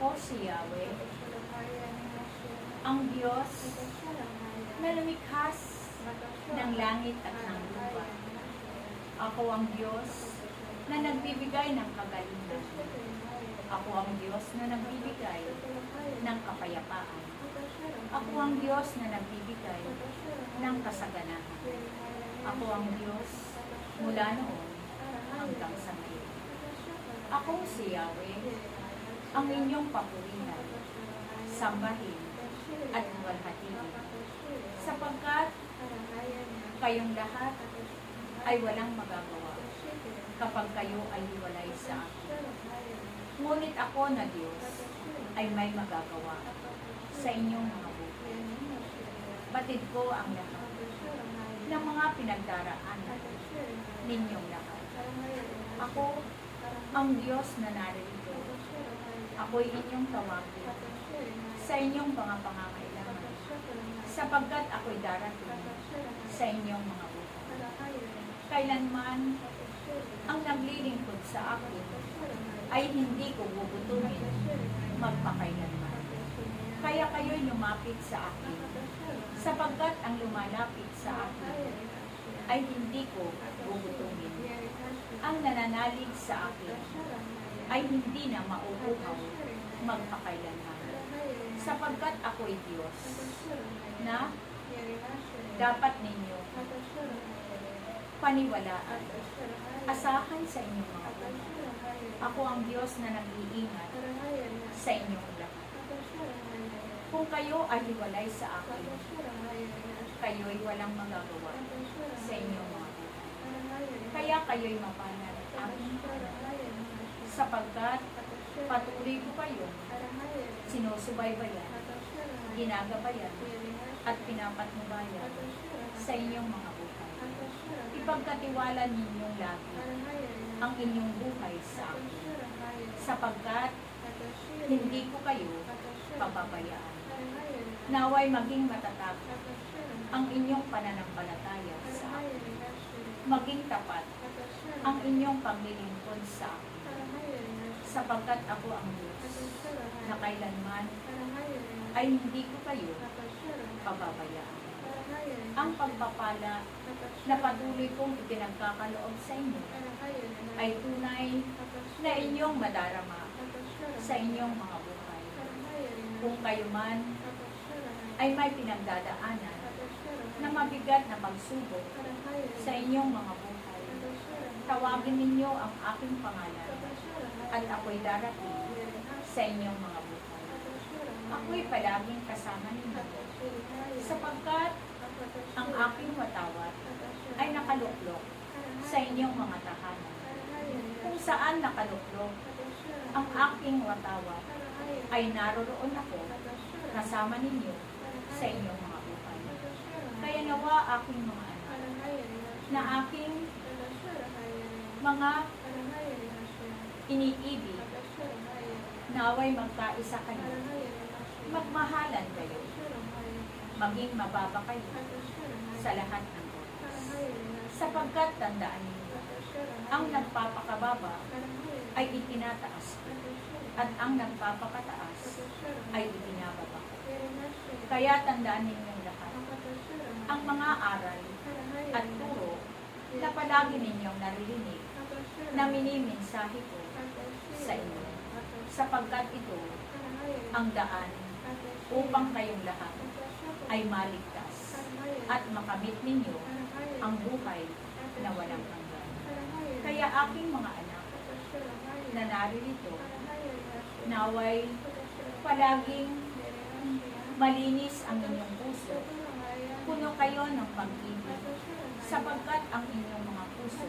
Ako si Yahweh, ang Diyos na lumikhas ng langit at ng lupa. Ako ang Diyos na nagbibigay ng kagalingan. Ako ang Diyos na nagbibigay ng kapayapaan. Ako ang Diyos na nagbibigay ng kasaganahan. Ako ang Diyos mula noon hanggang sa ngayon. Ako si Yahweh, ang inyong papurihan, sambahin at luwalhatiin, sapagkat kayong lahat ay walang magagawa kapag kayo ay hiwalay sa akin. Ngunit ako na Diyos ay may magagawa sa inyong mga buhay. Batid ko ang lahat ng mga pinagdaraanan ninyong lahat. Ako ang Diyos na narito. Ako'y inyong tawagin sa inyong mga pangangailangan, sapagkat ako'y darating sa inyong mga buhay. Kailanman ang naglilingkod sa akin ay hindi ko gugutumin magpakailanman. Kaya kayo'y lumapit sa akin, sapagkat ang lumalapit sa akin ay hindi ko gugutumin. Ang nananalig sa akin ay hindi na mauuhaw magpakailanman, sapagkat ako'y Diyos na dapat ninyo paniwalaan. Asahan sa inyong mga buhay. Ako ang Diyos na nag-iingat sa inyong lahat. Kung kayo ay hiwalay sa akin, kayo'y walang magagawa sa inyong mga buhay. Kaya kayo'y mapalad aking sapagkat patuloy ko kayo sinusubaybayan, ginagabayan at pinapatnubayan sa inyong mga buhay. Ipagkatiwala ninyong lagi ang inyong buhay sa akin, sapagkat hindi ko kayo pababayaan. Naway maging matatag ang inyong pananampalataya sa akin. Maging tapat ang inyong paglilingkod sa akin, sapagkat ako ang Diyos na kailanman ay hindi ko kayo pababayaan. Ang pagpapala na patuloy kong ipinagkakaloob sa inyo ay tunay na inyong madarama sa inyong mga buhay. Kung kayo man ay may pinagdadaanan na mabigat na pagsubok sa inyong mga buhay, tawagin ninyo ang aking pangalan at ako'y darating sa inyong mga buhay. Ako'y palaging kasama ninyo, sapagkat ang aking watawat ay nakaluklok sa inyong mga tahanan. Kung saan nakaluklok ang aking watawat, ay naroroon ako kasama ninyo sa inyong mga buhay. Kaya nawa aking mga anak, na aking mga iniibig, naway magkaisa kayo, magmahalan kayo, maging mababa kayo sa lahat ng oras. Sapagkat tandaan ninyo, ang nagpapakababa ay itinataas ko, at ang nagpapakataas ay itinababa ko. Kaya tandaan ninyong lahat ang mga aral at turo na palagi ninyong naririnig na minimensahe ko sa inyo, sapagkat ito ang daan upang kayong lahat ay maligtas at makamit ninyo ang buhay na walang hanggan. Kaya aking mga anak na naririto, naway palaging malinis ang inyong puso, puno kayo ng pag-ibig, sapagkat ang inyong mga puso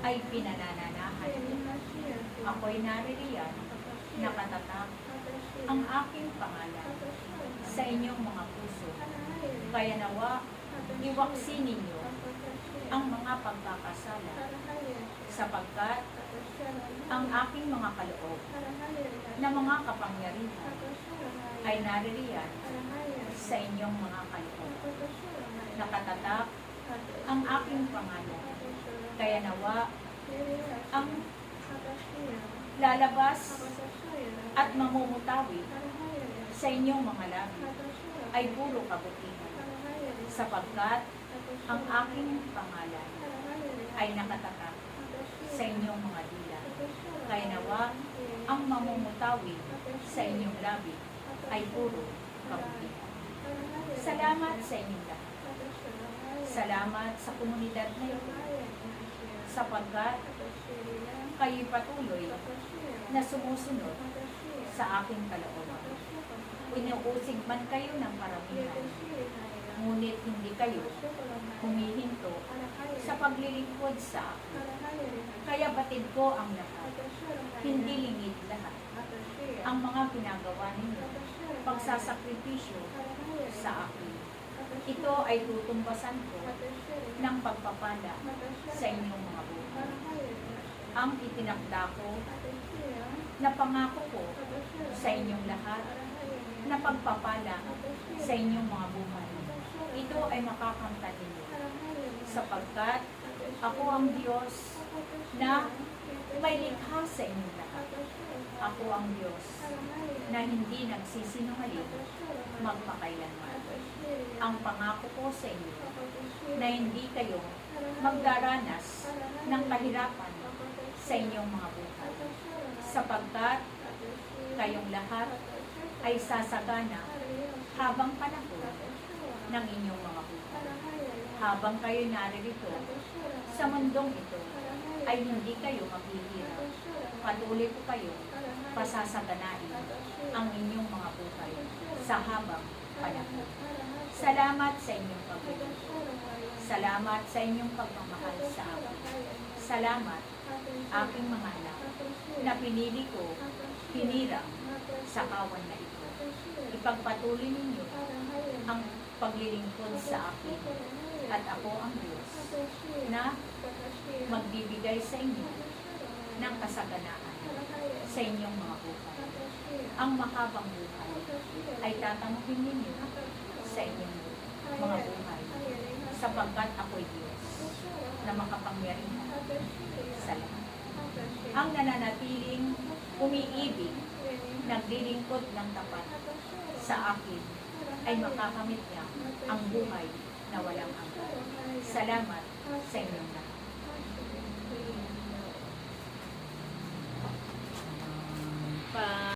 ay pinanananahan. Ako'y naririyan, nakatatak ang aking pangalan sa inyong mga puso. Kaya nawa, iwaksi ninyo ang mga pagkakasala, sapagkat ang aking mga kaloob na mga kapangyarihan ay naririyan sa inyong mga kaloob. Nakatatak ang aking pangalan. Kaya nawa, ang lalabas at mamumutawi sa inyong mga labi ay puro kabutihan, sapagkat ang aking pangalan ay nakatatak sa inyong mga dila. Kaya nawa ang mamumutawi sa inyong labi ay puro kabutihan. Salamat sa inyong lahat. Salamat sa komunidad na ito, sapagkat kayo'y patuloy na sumusunod sa aking kalooban. Inuusig man kayo ng karamihan, ngunit hindi kayo humihinto sa paglilingkod sa akin. Kaya batid ko ang lahat, hindi lingid lahat. Ang mga ginagawa ninyo, pagsasakripisyo sa akin. Ito ay tutumbasan ko ng pagpapala sa inyong mga buhay. Ang itinakda ko na pangako ko sa inyong lahat na pagpapala sa inyong mga buhay. Ito ay makakamtan ninyo, sapagkat ako ang Diyos na may likha sa inyong lahat. Ako ang Diyos na hindi nagsisinungaling magpakailanman. Ang pangako ko sa inyo na hindi kayo magdaranas ng kahirapan sa inyong mga buhay, sapagkat kayong lahat ay sasagana habang panahon ng inyong mga buhay. Habang kayo naririto sa mundong ito, ay hindi kayo maghihirap. Patuloy po kayo pasasaganain ang inyong mga buhay sa habang panahon. Salamat sa inyong pagbibigay. Salamat sa inyong pagmamahal sa akin. Salamat, aking mga anak, na pinili ko, hinirang sa kawan na ito. Ipagpatuloy ninyo ang paglilingkod sa akin, at ako ang Diyos na magbibigay sa inyo ng kasaganaan sa inyong mga buhay. Ang mahabang buhay ay tatanggapin ninyo sa inyong mga buhay, sapagkat ako'y Diyos na makapangyarihan sa lahat. Ang nananatiling umiibig, naglilingkod ng tapat sa akin, ay makakamit niya ang buhay na walang hanggan. Salamat sa inyong lahat.